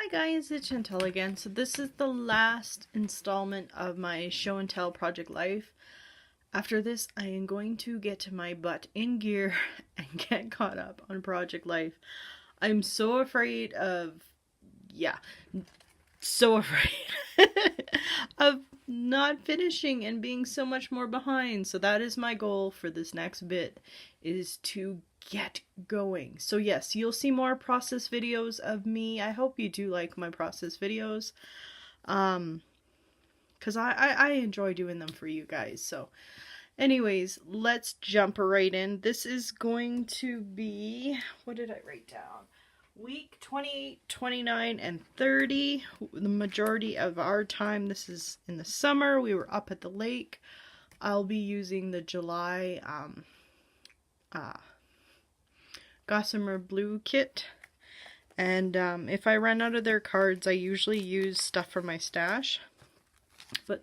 Hi guys, it's Shantele again. So this is the last installment of my show and tell Project Life. After this, I am going to get my butt in gear and get caught up on Project Life. I'm so afraid of, so afraid of not finishing and being so much more behind. So that is my goal for this next bit, is to get going. So yes, you'll see more process videos of me. I hope you do like my process videos, because I enjoy doing them for you guys. So anyways, let's jump right in. This is going to be, what did I write down? Week 28, 29, and 30. The majority of our time, this is in the summer. We were up at the lake. I'll be using the July Gossamer Blue kit. And if I run out of their cards, I usually use stuff from my stash. But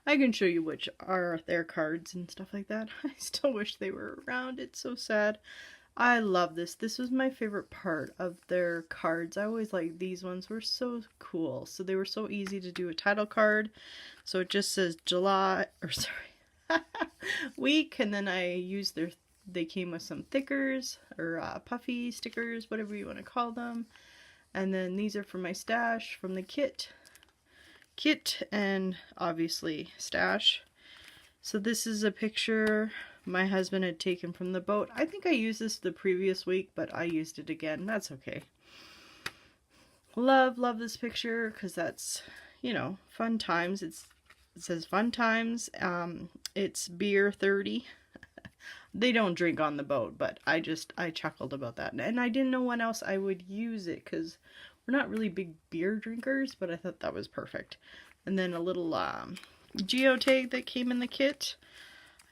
I can show you which are their cards and stuff like that. I still wish they were around. It's so sad. I love this. This was my favorite part of their cards. I always liked these ones. Were so cool. So they were so easy to do a title card. So it just says July, or sorry, week, and then I used they came with some thickers, or puffy stickers, whatever you want to call them. And then these are from my stash, from the kit, and obviously stash. So this is a picture my husband had taken from the boat. I think I used this the previous week, but I used it again. That's okay. Love this picture, because that's, you know, fun times. It says fun times. It's beer 30. They don't drink on the boat, but I chuckled about that. And I didn't know when else I would use it, because we're not really big beer drinkers, but I thought that was perfect. And then a little geotag that came in the kit.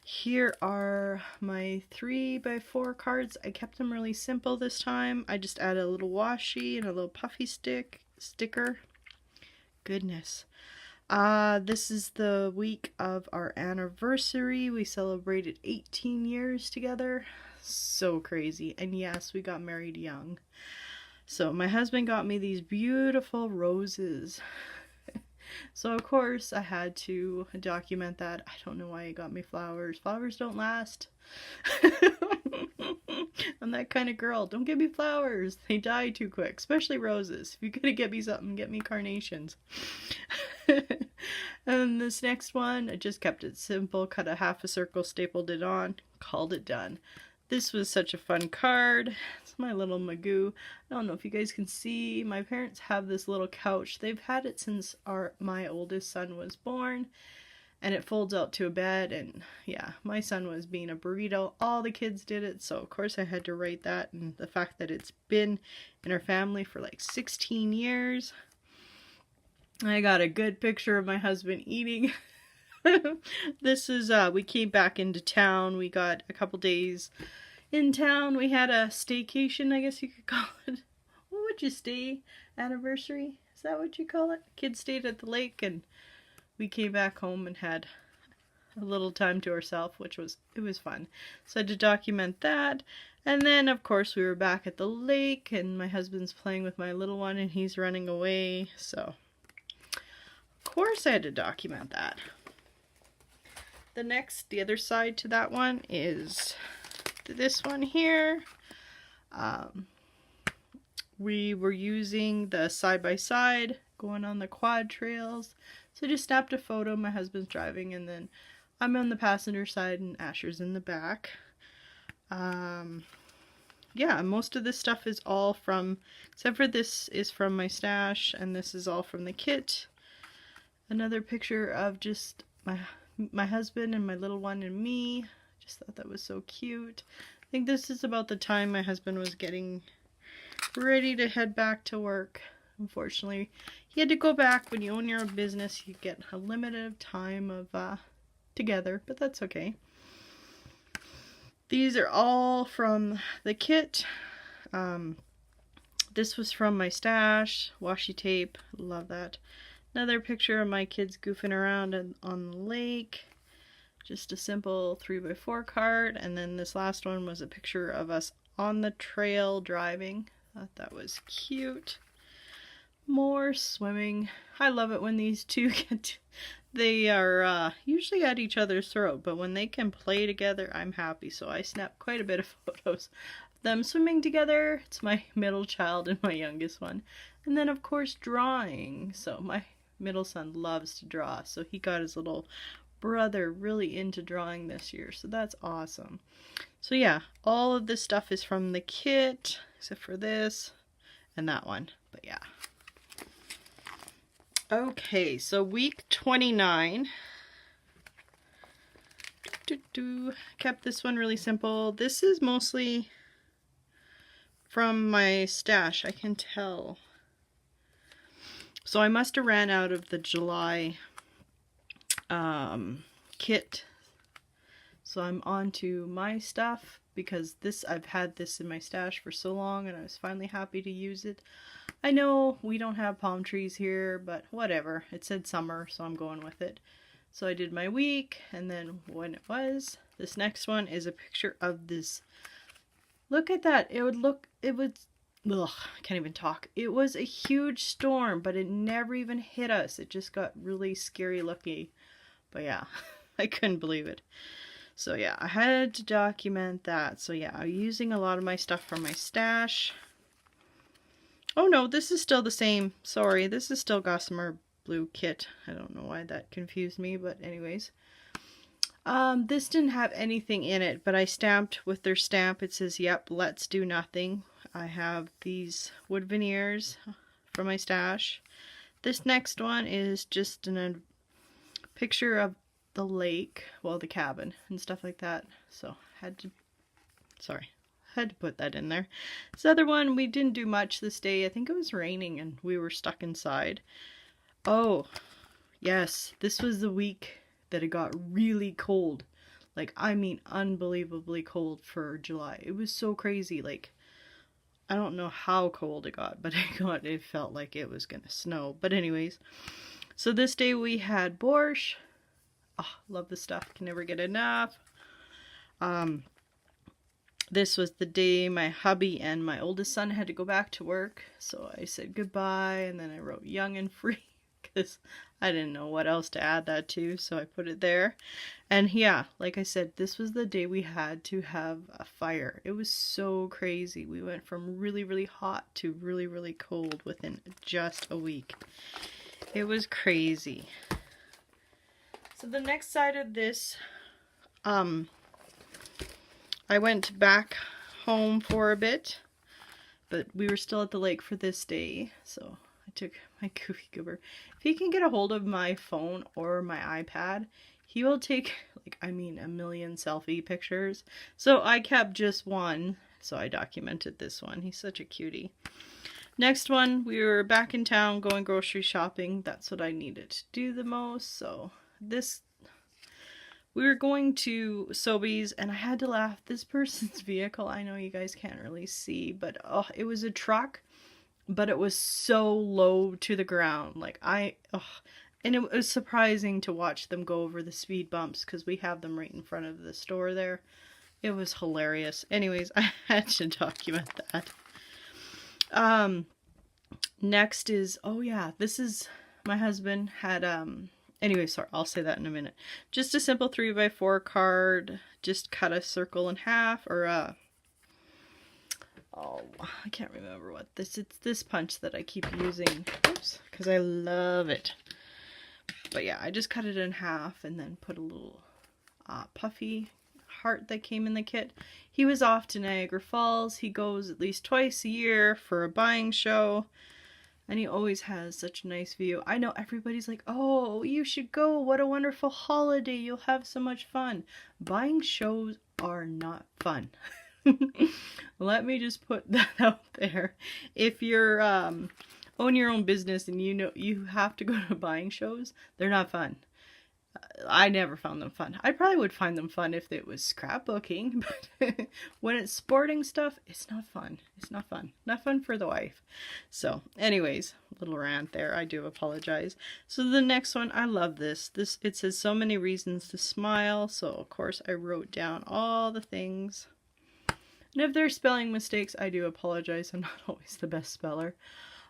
Here are my 3x4 cards. I kept them really simple this time. I just added a little washi and a little puffy sticker. Goodness. This is the week of our anniversary. We celebrated 18 years together. So crazy. And yes, we got married young. So my husband got me these beautiful roses. So of course I had to document that. I don't know why he got me flowers. Flowers don't last. I'm that kind of girl. Don't give me flowers. They die too quick. Especially roses. If you're gonna get me something, get me carnations. And this next one, I just kept it simple. Cut a half a circle, stapled it on, called it done. This was such a fun card. It's my little Magoo. I don't know if you guys can see. My parents have this little couch. They've had it since my oldest son was born. And it folds out to a bed. And yeah, my son was being a burrito. All the kids did it. So of course I had to write that. And the fact that it's been in our family for like 16 years. I got a good picture of my husband eating. This is, we came back into town. We got a couple days in town. We had a staycation, I guess you could call it. What would you stay? Anniversary? Is that what you call it? Kids stayed at the lake, and we came back home and had a little time to ourselves, it was fun. So I had to document that. And then, of course, we were back at the lake, and my husband's playing with my little one, and he's running away. So, of course, I had to document that. The other side to that one is this one here. We were using the side-by-side going on the quad trails. So I just snapped a photo. My husband's driving, and then I'm on the passenger side and Asher's in the back. Yeah, most of this stuff is all from, except for this is from my stash, and this is all from the kit. Another picture of just my husband and my little one and me. Just thought that was so cute. I think this is about the time my husband was getting ready to head back to work. Unfortunately, he had to go back. When you own your own business, you get a limited time of together, but that's okay. These are all from the kit. This was from my stash. Washi tape. Love that. Another picture of my kids goofing around on the lake. Just a simple 3x4 card. And then this last one was a picture of us on the trail driving. Thought that was cute. More swimming. I love it when these two they are usually at each other's throat, but when they can play together, I'm happy. So I snapped quite a bit of photos of them swimming together. It's my middle child and my youngest one. And then, of course, drawing. So my middle son loves to draw, so he got his little brother really into drawing this year, so that's awesome. So yeah, all of this stuff is from the kit, except for this and that one, but yeah. Okay, so week 29. Kept this one really simple. This is mostly from my stash, I can tell. So I must have ran out of the July kit. So I'm on to my stuff because I've had this in my stash for so long and I was finally happy to use it. I know we don't have palm trees here, but whatever. It said summer, so I'm going with it. So I did my week, and then when it was, this next one is a picture of this. Look at that. Ugh, I can't even talk. It was a huge storm, but it never even hit us. It just got really scary looking. But yeah, I couldn't believe it. So yeah, I had to document that. So yeah, I'm using a lot of my stuff from my stash. Oh no, this is still the same. Sorry, this is still Gossamer Blue kit. I don't know why that confused me, but anyways. This didn't have anything in it, but I stamped with their stamp. It says, yep, let's do nothing. I have these wood veneers from my stash. This next one is just a picture of the lake, well, the cabin and stuff like that. So had to put that in there. This other one, we didn't do much this day. I think it was raining and we were stuck inside. Oh, yes, this was the week that it got really cold. Like, I mean, unbelievably cold for July. It was so crazy. Like, I don't know how cold it got, but it felt like it was gonna snow. But anyways, so this day we had borscht. Oh, love this stuff. Can never get enough. This was the day my hubby and my oldest son had to go back to work. So I said goodbye, and then I wrote young and free because I didn't know what else to add that to, so I put it there. And yeah, like I said, this was the day we had to have a fire. It was so crazy. We went from really, really hot to really, really cold within just a week. It was crazy. So the next side of this, I went back home for a bit, but we were still at the lake for this day, so I took my goofy goober. If he can get a hold of my phone or my iPad, he will take, like, I mean, a million selfie pictures. So I kept just one, so I documented this one. He's such a cutie. Next one, we were back in town going grocery shopping. That's what I needed to do the most, so we were going to Sobeys, and I had to laugh. This person's vehicle, I know you guys can't really see, but oh, it was a truck, but it was so low to the ground. Like, and it was surprising to watch them go over the speed bumps because we have them right in front of the store there. It was hilarious. Anyways, I had to document that. Next is, oh yeah, this is, my husband had, anyway, sorry, I'll say that in a minute. Just a simple 3x4 card. Just cut a circle in half, or oh, I can't remember what this. It's this punch that I keep using. Oops, because I love it. But yeah, I just cut it in half and then put a little puffy heart that came in the kit. He was off to Niagara Falls. He goes at least twice a year for a buying show. And he always has such a nice view. I know everybody's like, oh, you should go. What a wonderful holiday. You'll have so much fun. Buying shows are not fun. Let me just put that out there. If you're own your own business and you know you have to go to buying shows, they're not fun. I never found them fun. I probably would find them fun if it was scrapbooking, but when it's sporting stuff, it's not fun. It's not fun. Not fun for the wife. So, anyways, little rant there. I do apologize. So the next one, I love this. It says so many reasons to smile. So, of course, I wrote down all the things. And if there's spelling mistakes, I do apologize. I'm not always the best speller.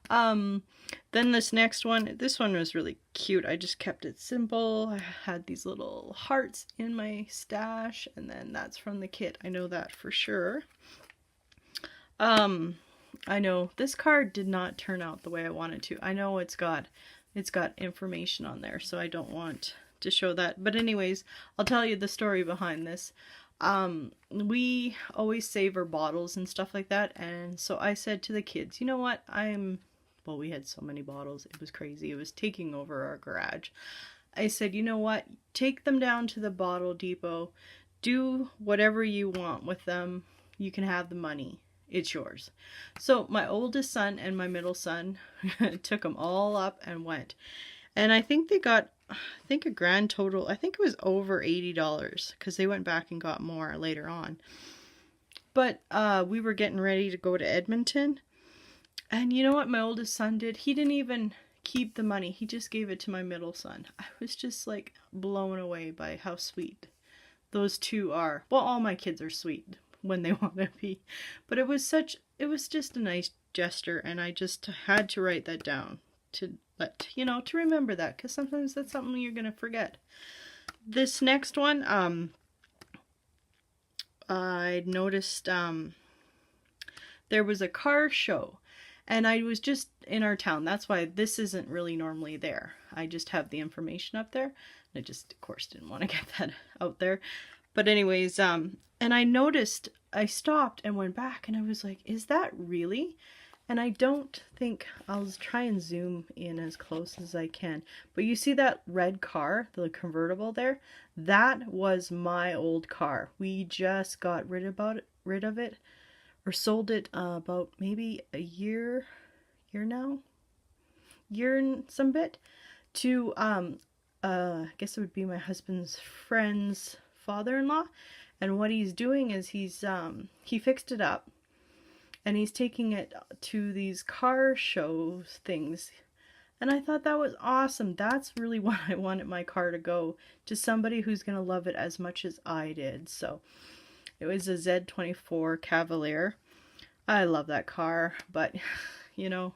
Then this next one, this one was really cute. I just kept it simple. I had these little hearts in my stash, and then that's from the kit. I know that for sure. I know this card did not turn out the way I wanted to. I know it's got information on there, so I don't want to show that. But anyways, I'll tell you the story behind this. We always save our bottles and stuff like that, and so I said to the kids, you know what, well, we had so many bottles, it was crazy, it was taking over our garage. I said, you know what, take them down to the bottle depot, do whatever you want with them, you can have the money, it's yours. So my oldest son and my middle son took them all up and went, and I think they got, a grand total, I think it was over $80, because they went back and got more later on. But we were getting ready to go to Edmonton, and you know what my oldest son did? He didn't even keep the money, he just gave it to my middle son. I was just like blown away by how sweet those two are. Well, all my kids are sweet when they want to be, but it was just a nice gesture, and I just had to write that down to let you know, to remember that, because sometimes that's something you're gonna forget. This next one, I noticed there was a car show, and I was just in our town. That's why this isn't really normally there. I just have the information up there. I just, of course, didn't want to get that out there. But anyways, and I noticed, I stopped and went back, and I was like, is that really? And I don't think, I'll try and zoom in as close as I can. But you see that red car, the convertible there? That was my old car. We just got rid of it, or sold it about maybe a year and some bit, to, I guess it would be my husband's friend's father-in-law. And what he's doing is he fixed it up, and he's taking it to these car show things. And I thought that was awesome. That's really what I wanted my car to go, to somebody who's going to love it as much as I did. So it was a Z24 Cavalier. I love that car, but you know,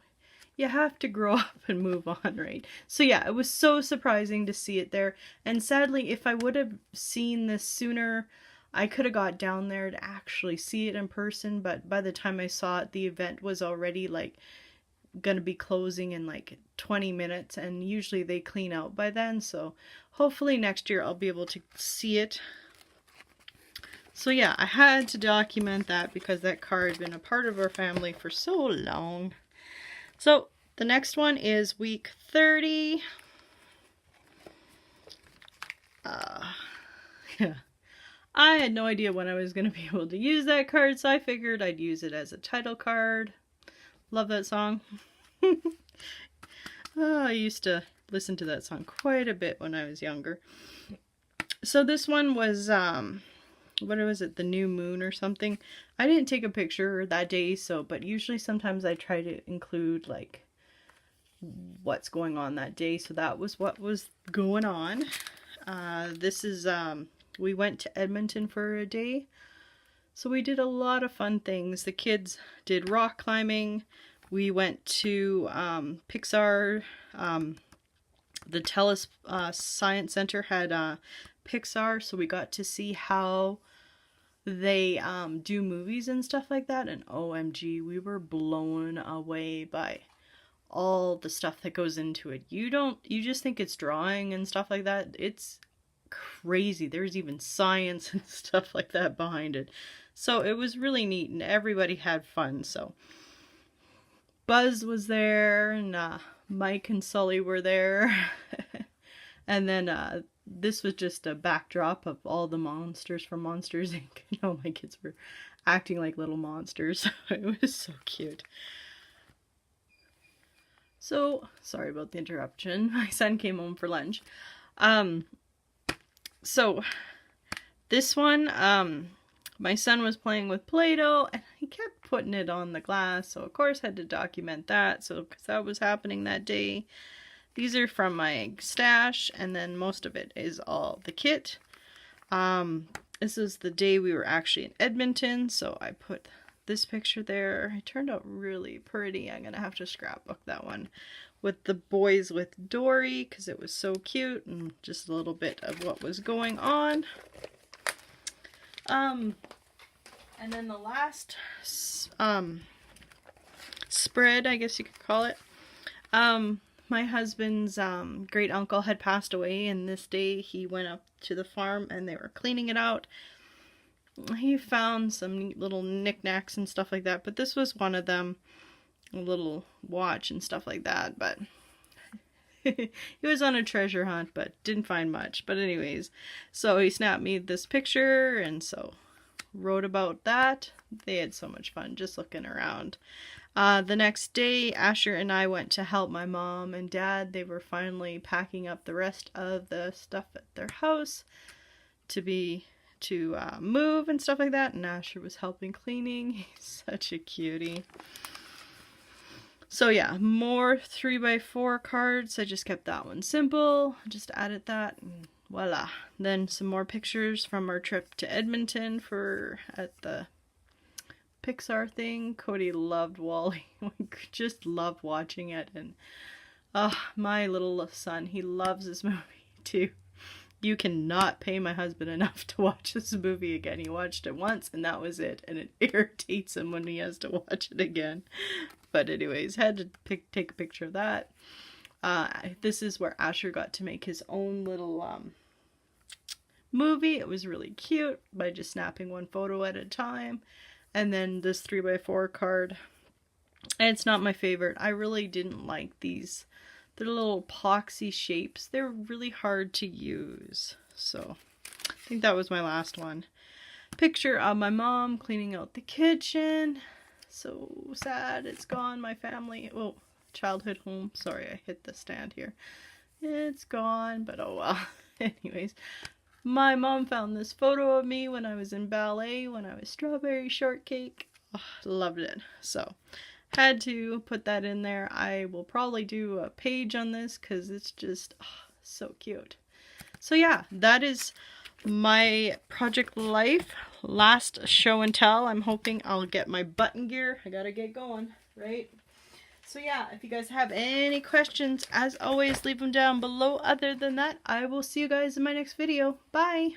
you have to grow up and move on, right? So yeah, it was so surprising to see it there. And sadly, if I would have seen this sooner, I could have got down there to actually see it in person, but by the time I saw it, the event was already like gonna be closing in like 20 minutes, and usually they clean out by then, so hopefully next year I'll be able to see it. So yeah, I had to document that because that car had been a part of our family for so long. So the next one is week 30. Yeah. I had no idea when I was going to be able to use that card, so I figured I'd use it as a title card. Love that song. I used to listen to that song quite a bit when I was younger. So this one was, what was it, the new moon or something? I didn't take a picture that day, but usually sometimes I try to include like what's going on that day, so that was what was going on. This is, we went to Edmonton for a day, so we did a lot of fun things. The kids did rock climbing. We went to Pixar. The TELUS Science Center had Pixar, so we got to see how they do movies and stuff like that, and OMG, we were blown away by all the stuff that goes into it. You just think it's drawing and stuff like that. It's crazy. There's even science and stuff like that behind it. So it was really neat, and everybody had fun. So Buzz was there, and Mike and Sully were there. And then this was just a backdrop of all the monsters from Monsters Inc. You know, my kids were acting like little monsters. It was so cute. So, sorry about the interruption. My son came home for lunch. So, this one, my son was playing with Play-Doh, and he kept putting it on the glass, so of course I had to document that, so because that was happening that day. These are from my stash, and then most of it is all the kit. This is the day we were actually in Edmonton, so I put this picture there. It turned out really pretty. I'm gonna have to scrapbook that one with the boys with Dory because it was so cute, and just a little bit of what was going on. And then the last spread, I guess you could call it. My husband's great uncle had passed away, and this day he went up to the farm and they were cleaning it out. He found some neat little knickknacks and stuff like that, but this was one of them, a little watch and stuff like that, but he was on a treasure hunt, but didn't find much. But anyways, so he snapped me this picture, and so wrote about that. They had so much fun just looking around. The next day, Asher and I went to help my mom and dad. They were finally packing up the rest of the stuff at their house to move and stuff like that, and Asher was helping cleaning. He's such a cutie. So yeah, more 3x4 cards. I just kept that one simple, just added that, and voila. Then some more pictures from our trip to Edmonton at the Pixar thing. Cody loved WALL-E. We just loved watching it, and my little son, he loves this movie too. You cannot pay my husband enough to watch this movie again. He watched it once and that was it, and it irritates him when he has to watch it again. But anyways, had to take a picture of that. This is where Asher got to make his own little movie. It was really cute by just snapping one photo at a time. And then this 3x4 card. And it's not my favorite. I really didn't like these. They're little epoxy shapes. They're really hard to use. So I think that was my last one. Picture of my mom cleaning out the kitchen. So sad. It's gone. My family. Oh, childhood home. Sorry, I hit the stand here. It's gone, but oh well. Anyways. My mom found this photo of me when I was in ballet, when I was strawberry shortcake. Oh, loved it. So, had to put that in there. I will probably do a page on this because it's just so cute. So yeah, that is my project life. Last show and tell. I'm hoping I'll get my button gear. I gotta get going, right? So yeah, if you guys have any questions, as always, leave them down below. Other than that, I will see you guys in my next video. Bye!